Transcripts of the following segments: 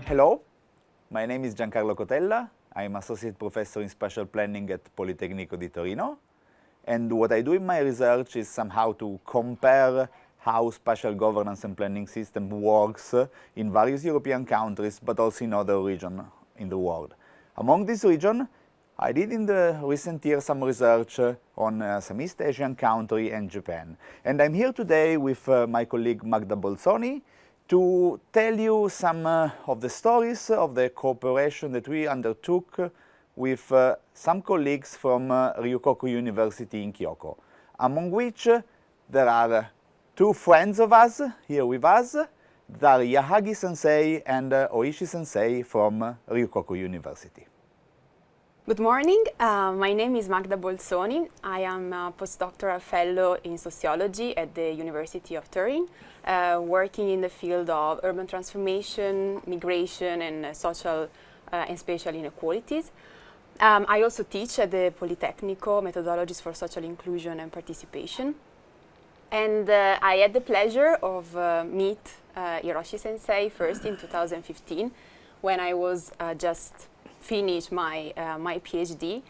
Hello, my name is Giancarlo Cotella. I'm associate professor in spatial planning at Politecnico di Torino. And what I do in my research is somehow to compare how spatial governance and planning system works in various European countries, but also in other regions in the world. Among these regions, I did in the recent years some research on some East Asian country and Japan. And I'm here today with my colleague Magda Bolzoni to tell you some of the stories of the cooperation that we undertook with some colleagues from Ryukoku University in Kyoto, among which there are two friends of us here with us, that are Yahagi Sensei and Oishi Sensei from Ryukoku University. Good morning, my name is Magda Bolzoni. I am a postdoctoral fellow in sociology at the University of Turin, working in the field of urban transformation, migration and social and spatial inequalities. I also teach at the Politecnico methodologies for social inclusion and participation. And I had the pleasure of meet Hiroshi Sensei first in 2015 when I was just finished my PhD.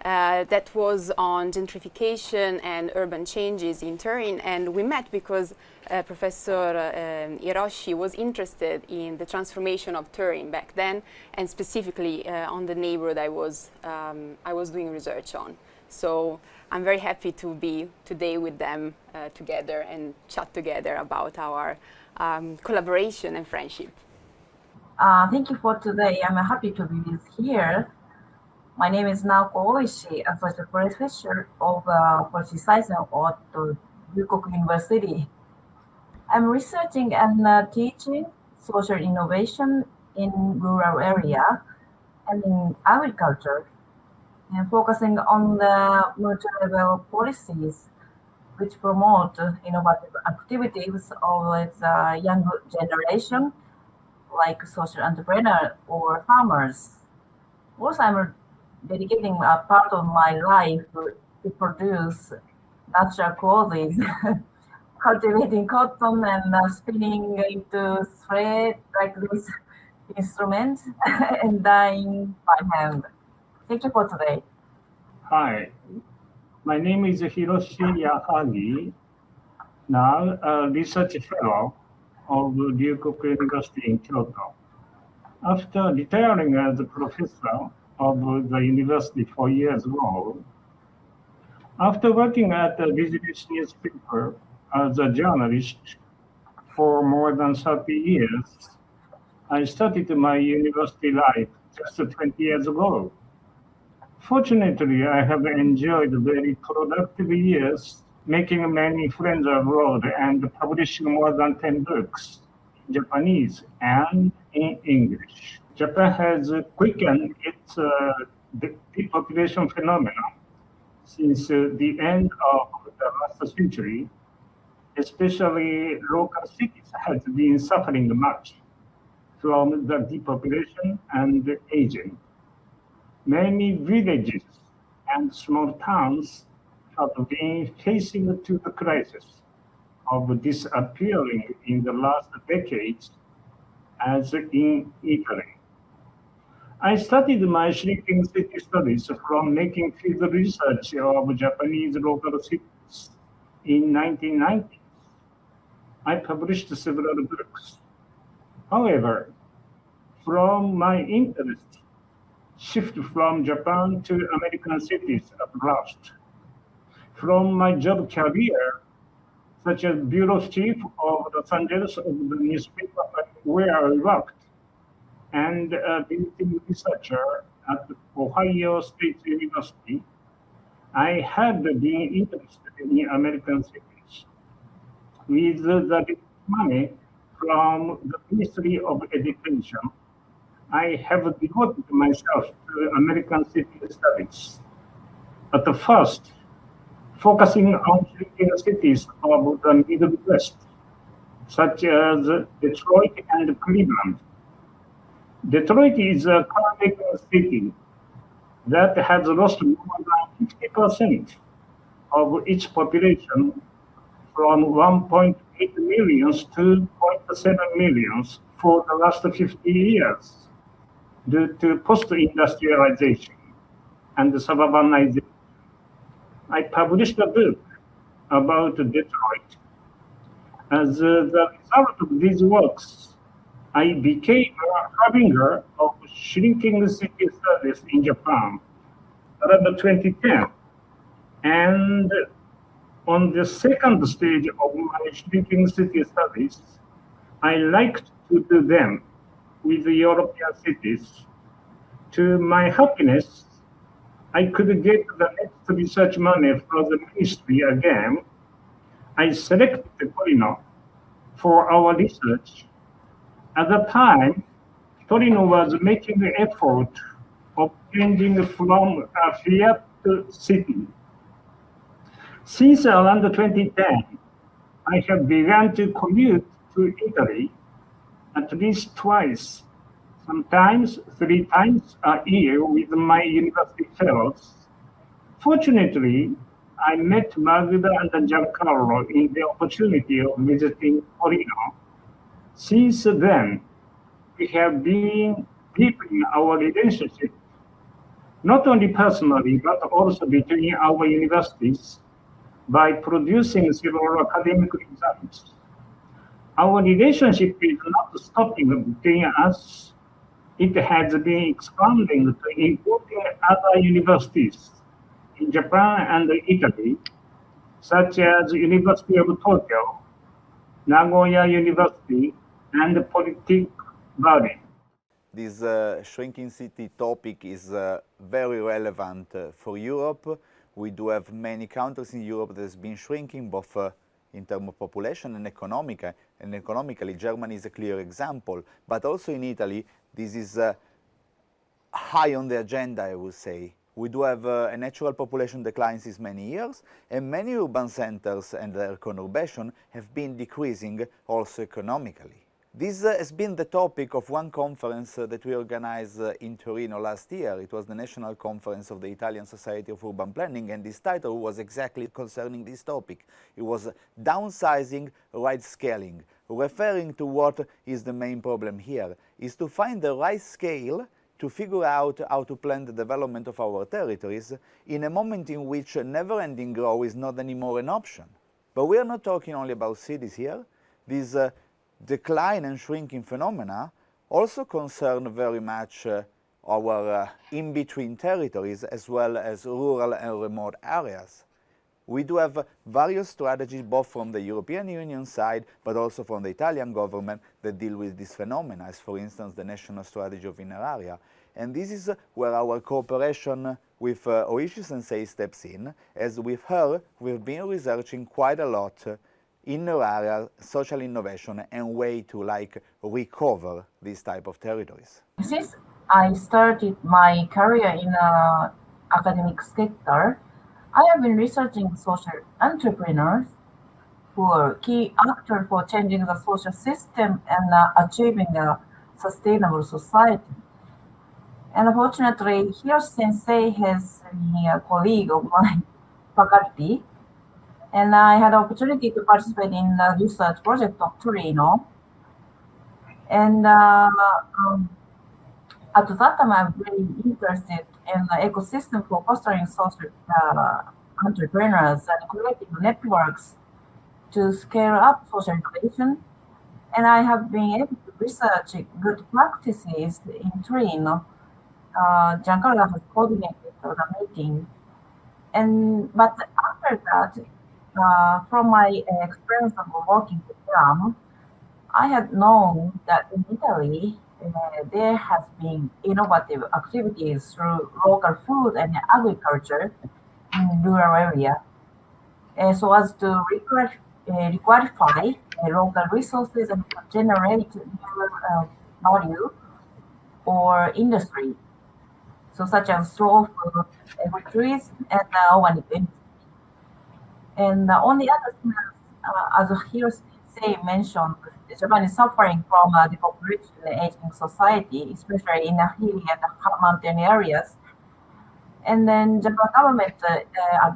That was on gentrification and urban changes in Turin, and we met because Professor Hiroshi was interested in the transformation of Turin back then, and specifically on the neighborhood I was doing research on. So I'm very happy to be today with them together and chat together about our collaboration and friendship. Thank you for today. I'm happy to be here. My name is Naoko Oishi, associate professor of policy science at Ryukoku University. I'm researching and teaching social innovation in rural area and in agriculture, and focusing on the multi-level policies which promote innovative activities of the young generation, like social entrepreneur or farmers. Also, I'm dedicating a part of my life to produce natural clothes, cultivating cotton and spinning into thread like this instrument and dyeing by hand. Thank you for today. Hi, my name is Hiroshi Yahagi, now a research fellow of Ryukoku University in Kyoto. After retiring as a professor of the university 4 years ago, after working at the business newspaper as a journalist for more than 30 years, I started my university life just 20 years ago. Fortunately, I have enjoyed very productive years, making many friends abroad and publishing more than 10 books in Japanese and in English. Japan has quickened its depopulation phenomenon since the end of the last century. Especially local cities have been suffering much from the depopulation and aging. Many villages and small towns have been facing to the crisis of disappearing in the last decades, as in Italy. I started my shrinking city studies from making field research of Japanese local cities in 1990s. I published several books. However, from my interest shift from Japan to American cities at last. From my job career, such as bureau chief of Los Angeles of the newspaper where I worked, and a visiting researcher at Ohio State University, I had been interested in American cities. With the money from the Ministry of Education, I have devoted myself to American city studies. At the first, focusing on shrinking cities of the Midwest, such as Detroit and Cleveland. Detroit is a car-making city that has lost more than 50% of its population from 1.8 million to 7 million for the last 50 years due to post-industrialization and suburbanization. I published a book about Detroit. As the result of these works, I became a harbinger of shrinking city studies in Japan around 2010. And on the second stage of my shrinking city studies, I liked to do them with the European cities. To my happiness, I could get the next research money from the ministry again. I selected Polito for our research. At the time, Torino was making the effort of changing from a Fiat city. Since around 2010, I have begun to commute to Italy at least twice, sometimes 3 times a year with my university fellows. Fortunately, I met Magda and Giancarlo in the opportunity of visiting Torino. Since then, we have been deepening our relationship, not only personally, but also between our universities by producing several academic exams. Our relationship is not stopping between us. It has been expanding to including other universities in Japan and Italy, such as University of Tokyo, Nagoya University, and Polito Valley. This shrinking city topic is very relevant for Europe. We do have many countries in Europe that have been shrinking, both in terms of population and economically. Germany is a clear example, but also in Italy, this is high on the agenda, I would say. We do have a natural population decline since many years, and many urban centers and their conurbation have been decreasing also economically. This has been the topic of one conference that we organized in Torino last year. It was the National Conference of the Italian Society of Urban Planning, and this title was exactly concerning this topic. It was downsizing, right scaling, referring to what is the main problem here, is to find the right scale to figure out how to plan the development of our territories in a moment in which never-ending growth is not anymore an option. But we are not talking only about cities here. These decline and shrinking phenomena also concern very much our in-between territories as well as rural and remote areas. We do have various strategies both from the European Union side but also from the Italian government that deal with this phenomena, as for instance the National Strategy of Inner Area. And this is where our cooperation with Oishi Sensei steps in. As with her, we've been researching quite a lot inner area, social innovation, and way to recover these type of territories. Since I started my career in academic sector, I have been researching social entrepreneurs who are key actors for changing the social system and achieving a sustainable society. And unfortunately, Hiroshi Sensei has been a colleague of my faculty, and I had the opportunity to participate in the research project of Torino. And at that time, I'm very interested in the ecosystem for fostering social entrepreneurs and creating networks to scale up social innovation. And I have been able to research good practices in Torino. Giancarlo has coordinated the meeting. But after that, from my experience of working with them, I had known that in Italy, there has been innovative activities through local food and agriculture in rural area, so as to requalify local resources and generate new value or industry, so such as slow food, agri-trees, and organic industry. And on the other hand, as Hiroshi mentioned, Japan is suffering from a depopulation and aging society, especially in the hilly and mountain areas. And then Japan government at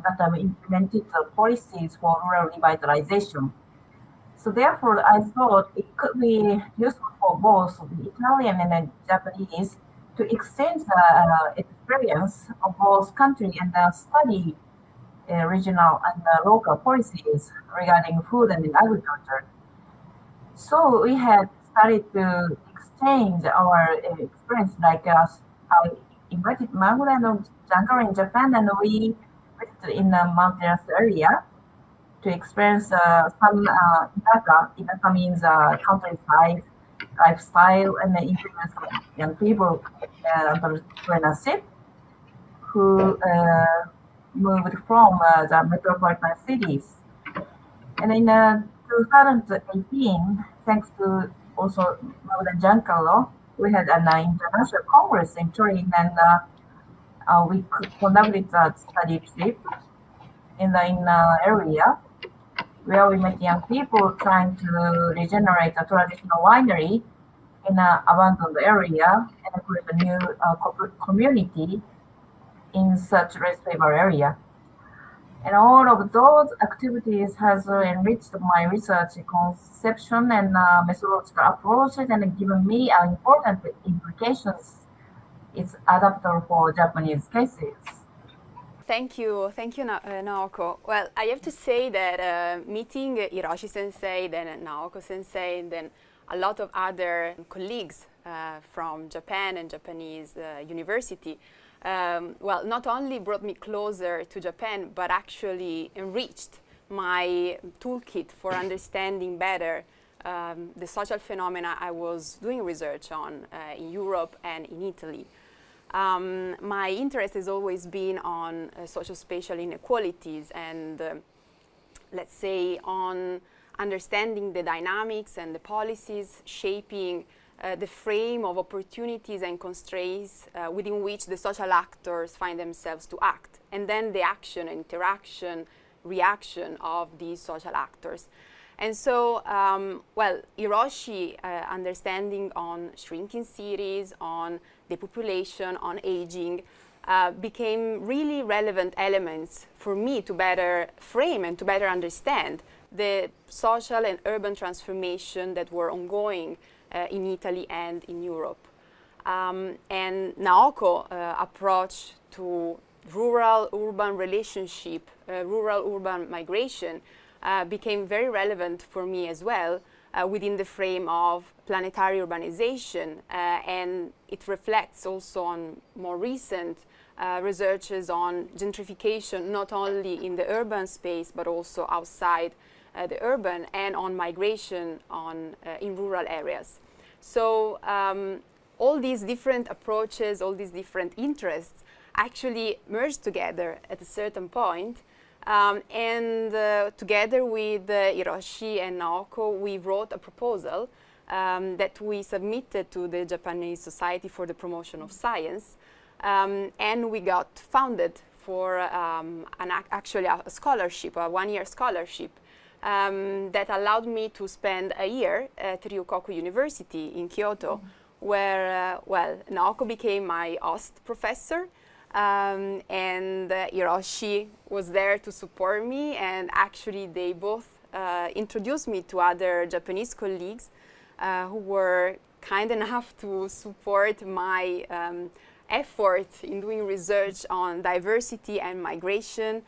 that time implemented policies for rural revitalization. So therefore, I thought it could be useful for both the Italian and the Japanese to exchange the experience of both country and study regional and local policies regarding food and agriculture. So we had started to exchange our experience. Like I invited Mahura and Jankar in Japan, and we visited in a mountainous area to experience some Inaka. Inaka means countryside lifestyle and the influence of young people entrepreneurship who moved from the metropolitan cities. And in 2018, thanks to also Maura Giancarlo, we had an international congress in Turin, and we conducted a study trip in the area where we met young people trying to regenerate a traditional winery in an abandoned area and create a new community in such rest river area. And all of those activities has enriched my research conception and methodological approaches and given me important implications. It's adaptable for Japanese cases. Thank you, Naoko. Well, I have to say that meeting Hiroshi Sensei, then Naoko Sensei, and then a lot of other colleagues from Japan and Japanese university, well, not only brought me closer to Japan, but actually enriched my toolkit for understanding better the social phenomena I was doing research on in Europe and in Italy. My interest has always been on socio-spatial inequalities and, let's say, on understanding the dynamics and the policies shaping the frame of opportunities and constraints within which the social actors find themselves to act, and then the action, interaction, reaction of these social actors. And so, well, Hiroshi understanding on shrinking cities, on depopulation, on aging, became really relevant elements for me to better frame and to better understand the social and urban transformation that were ongoing in Italy and in Europe. And Naoko approach to rural-urban relationship, rural-urban migration, became very relevant for me as well within the frame of planetary urbanization, and it reflects also on more recent researches on gentrification, not only in the urban space but also outside the urban, and on migration in rural areas. So all these different approaches, all these different interests actually merged together at a certain point. And together with Hiroshi and Naoko, we wrote a proposal that we submitted to the Japanese Society for the Promotion of Science, and we got funded for actually a scholarship, a one-year scholarship, that allowed me to spend a year at Ryukoku University in Kyoto, where, well, Naoko became my host professor, and Hiroshi was there to support me, and actually they both introduced me to other Japanese colleagues who were kind enough to support my effort in doing research on diversity and migration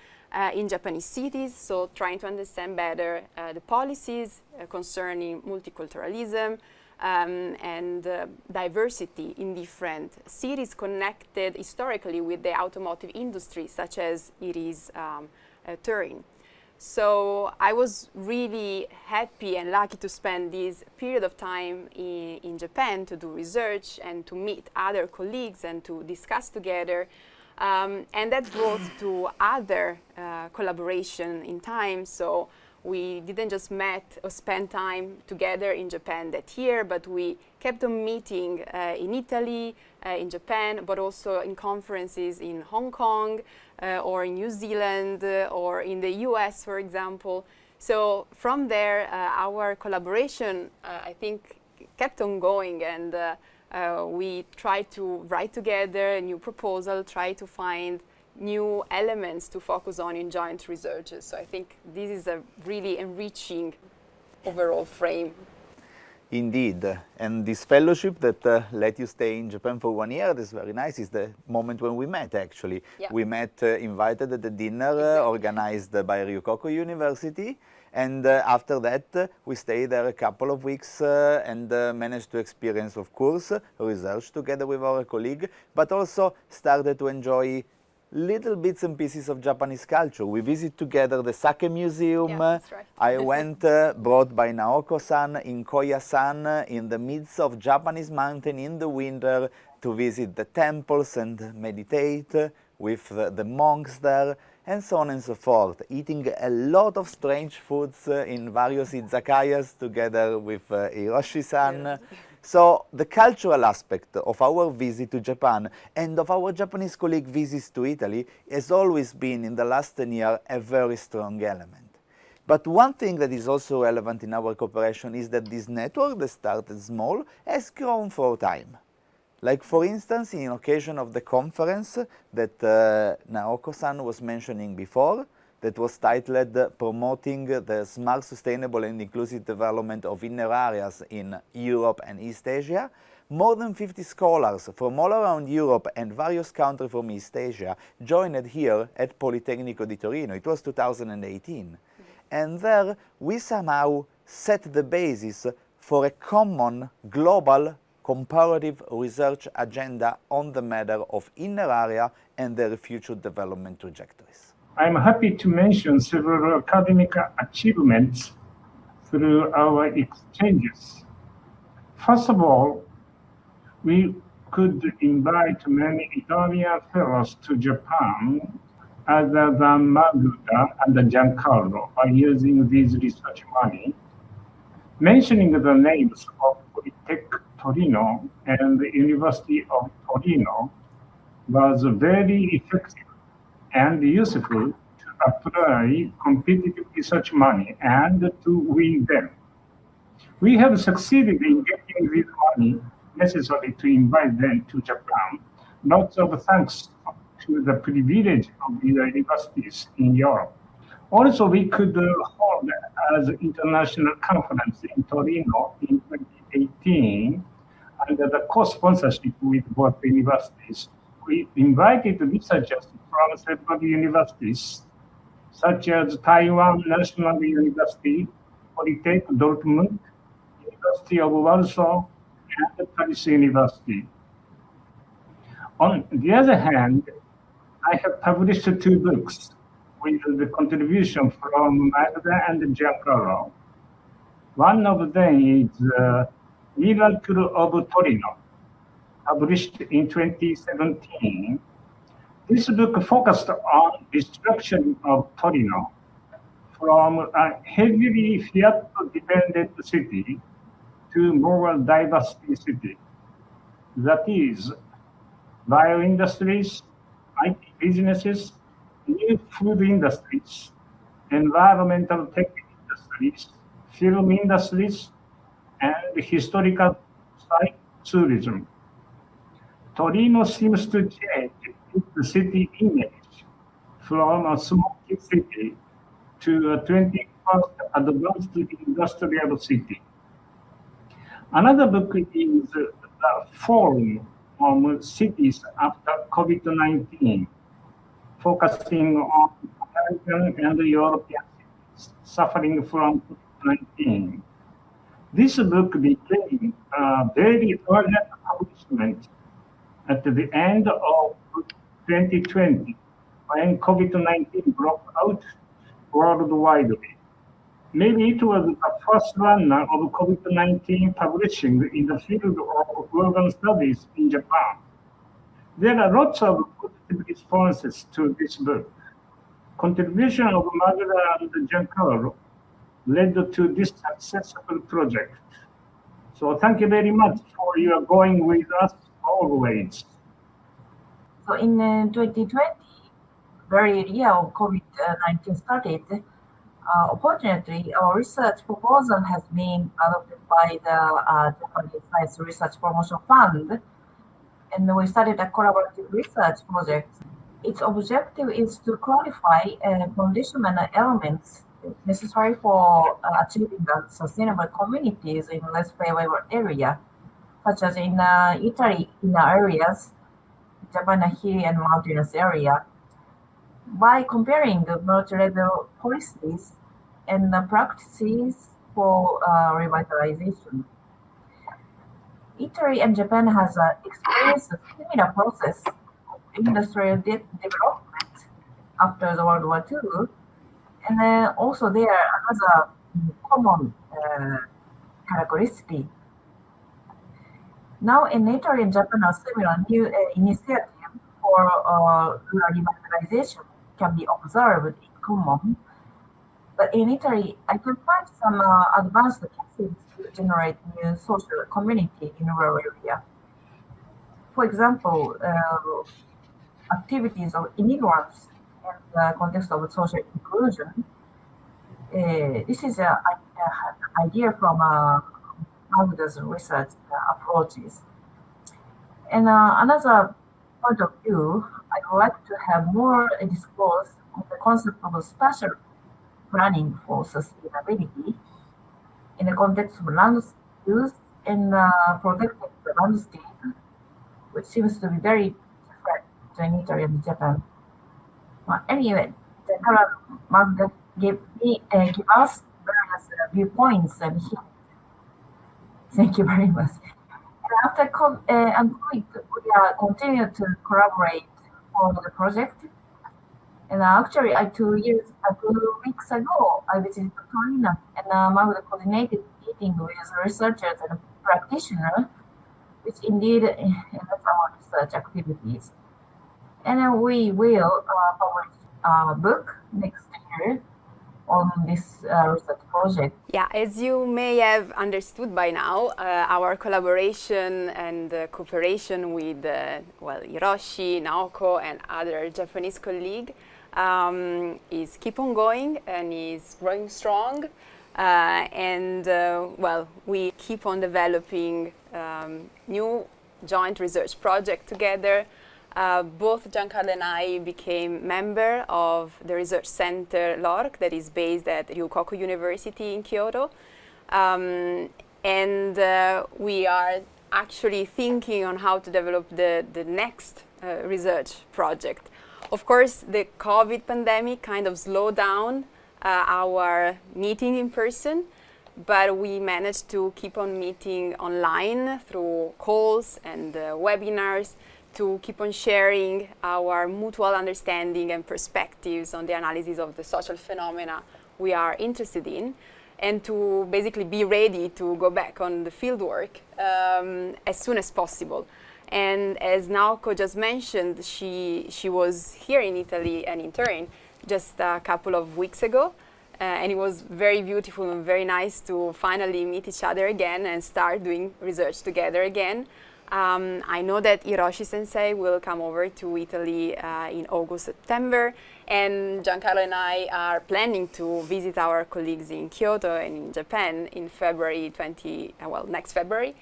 in Japanese cities, so trying to understand better the policies concerning multiculturalism and diversity in different cities connected historically with the automotive industry, such as it is Turin. So I was really happy and lucky to spend this period of time in Japan to do research and to meet other colleagues and to discuss together. And that brought to other collaboration in time. So we didn't just met or spend time together in Japan that year, but we kept on meeting in Italy, in Japan, but also in conferences in Hong Kong or in New Zealand or in the US, for example. So from there, our collaboration, I think, kept on going, and we tried to write together a new proposal, try to find new elements to focus on in joint researches. So I think this is a really enriching overall frame. Indeed, and this fellowship that let you stay in Japan for 1 year, that's very nice, is the moment when we met actually. Yeah. We met invited at the dinner Exactly. organized by Ryukoku University, and after that we stayed there a couple of weeks and managed to experience, of course, research together with our colleague, but also started to enjoy little bits and pieces of Japanese culture. We visit together the Sake Museum. Yeah, that's right. I went, brought by Naoko-san in Koya-san, in the midst of Japanese mountain in the winter to visit the temples and meditate with the monks there, and so on and so forth. Eating a lot of strange foods in various izakayas together with Hiroshi-san. Yes. So the cultural aspect of our visit to Japan and of our Japanese colleague visits to Italy has always been, in the last 10 years, a very strong element. But one thing that is also relevant in our cooperation is that this network that started small has grown for time. Like, for instance, in occasion of the conference that Naoko-san was mentioning before, that was titled Promoting the Smart, Sustainable and Inclusive Development of Inner Areas in Europe and East Asia. More than 50 scholars from all around Europe and various countries from East Asia joined here at Politecnico di Torino. It was 2018. And there we somehow set the basis for a common global comparative research agenda on the matter of inner area and their future development trajectories. I'm happy to mention several academic achievements through our exchanges. First of all, we could invite many Italian fellows to Japan other than Magda and Giancarlo by using these research money. Mentioning the names of Politec Torino and the University of Torino was very effective and useful to apply competitive research money and to win them. We have succeeded in getting this money necessary to invite them to Japan. Lots of thanks to the privilege of the universities in Europe. Also, we could hold as international conference in Torino in 2018 under the co-sponsorship with both universities. We invited researchers from several universities, such as Taiwan National University, Politec Dortmund, University of Warsaw, and Paris University. On the other hand, I have published 2 books with the contribution from Magda and Giancarlo. One of them is Miracle of Torino, published in 2017. This book focused on destruction of Torino from a heavily Fiat-dependent city to more diverse city. That is, bio-industries, IT businesses, new food industries, environmental tech industries, film industries, and historical site tourism. Torino seems to change its city image from a smoky city to a 21st advanced industrial city. Another book is The Forum on Cities After COVID-19, focusing on American and European cities suffering from COVID-19. This book became a very urgent publishment at the end of 2020, when COVID-19 broke out worldwide. Maybe it was the first runner of COVID-19 publishing in the field of urban studies in Japan. There are lots of positive responses to this book. Contribution of Magda and Giancarlo led to this successful project. So thank you very much for your going with us always. So in 2020, very year of COVID-19 started. Fortunately, our research proposal has been adopted by the Japanese Science Research Promotion Fund, and we started a collaborative research project. Its objective is to clarify foundational elements necessary for achieving sustainable communities in less favorable area, such as in Italy, in areas, Japan, a hilly and mountainous area. By comparing the multi-level policies and practices for revitalization, Italy and Japan has experienced a similar process of industrial development after the World War II, and also there are another common characteristic. Now in Italy and Japan, a similar new initiative for revitalization can be observed in common. But in Italy, I can find some advanced techniques to generate new social community in rural area. For example, activities of immigrants in the context of social inclusion. This is an idea from Magda's research approaches. And another point of view, I would like to have more discourse on the concept of spatial planning for sustainability in the context of land use and protecting the landscape, which seems to be very different between Italy and Japan. Anyway, the current Magda give us various viewpoints and hints. Thank you very much. And after I'm going to continue to collaborate on the project. And actually, 2 weeks ago, I visited Torino and Magda coordinated meeting with researchers and practitioners, which indeed enhance our research activities. And we will publish a book next year on this research project. Yeah, as you may have understood by now, our collaboration and cooperation with Hiroshi, Naoko, and other Japanese colleagues is keep on going and is growing strong. We keep on developing new joint research projects together. Both Giancarlo and I became member of the research center LORC that is based at Ryukoku University in Kyoto. We are actually thinking on how to develop the next research project. Of course, the COVID pandemic kind of slowed down our meeting in person, but we managed to keep on meeting online through calls and webinars to keep on sharing our mutual understanding and perspectives on the analysis of the social phenomena we are interested in, and to basically be ready to go back on the fieldwork as soon as possible. And as Naoko just mentioned, she was here in Italy an intern just a couple of weeks ago, and it was very beautiful and very nice to finally meet each other again and start doing research together again. I know that Hiroshi Sensei will come over to Italy in August, September, and Giancarlo and I are planning to visit our colleagues in Kyoto and in Japan in next February,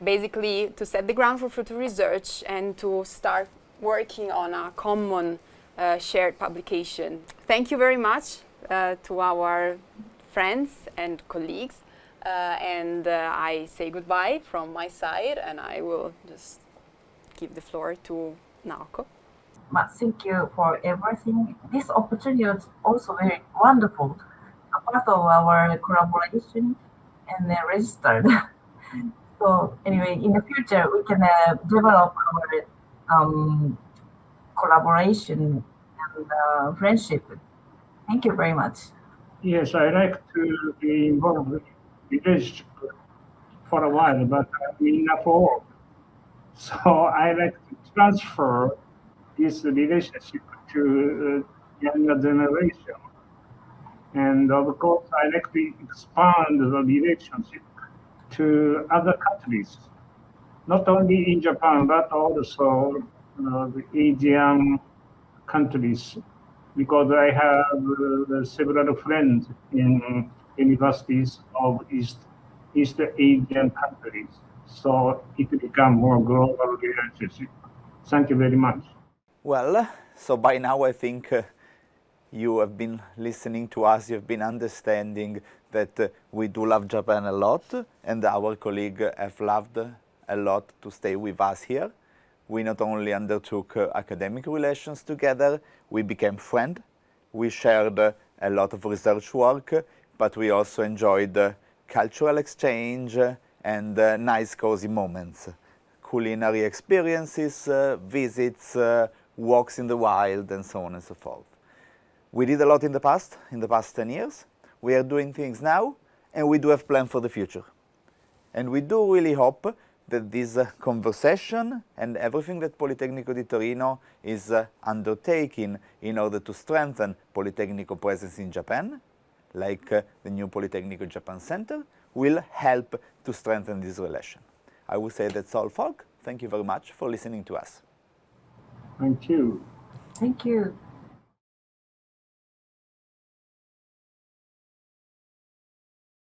basically to set the ground for future research and to start working on a common shared publication. Thank you very much to our friends and colleagues. I say goodbye from my side, and I will just give the floor to Naoko. Thank you for everything. This opportunity is also very wonderful, a part of our collaboration and registered. So anyway, in the future, we can develop our collaboration and friendship. Thank you very much. Yes, I like to be involved with relationship for a while, but I'm enough work. So I like to transfer this relationship to younger generation. And of course, I like to expand the relationship to other countries, not only in Japan, but also the Asian countries, because I have several friends in universities of East Asian countries. So it becomes more global relationship. Thank you very much. Well, so by now I think you have been listening to us, you've been understanding that we do love Japan a lot, and our colleagues have loved a lot to stay with us here. We not only undertook academic relations together, we became friends, we shared a lot of research work, but we also enjoyed cultural exchange and nice cozy moments, culinary experiences, visits, walks in the wild, and so on and so forth. We did a lot in the past 10 years. We are doing things now, and we do have plans for the future. And we do really hope that this conversation and everything that Politecnico di Torino is undertaking in order to strengthen Politecnico presence in Japan, like the new Politecnico Japan Center, will help to strengthen this relation. I would say that's all, folk. Thank you very much for listening to us. Thank you. Thank you.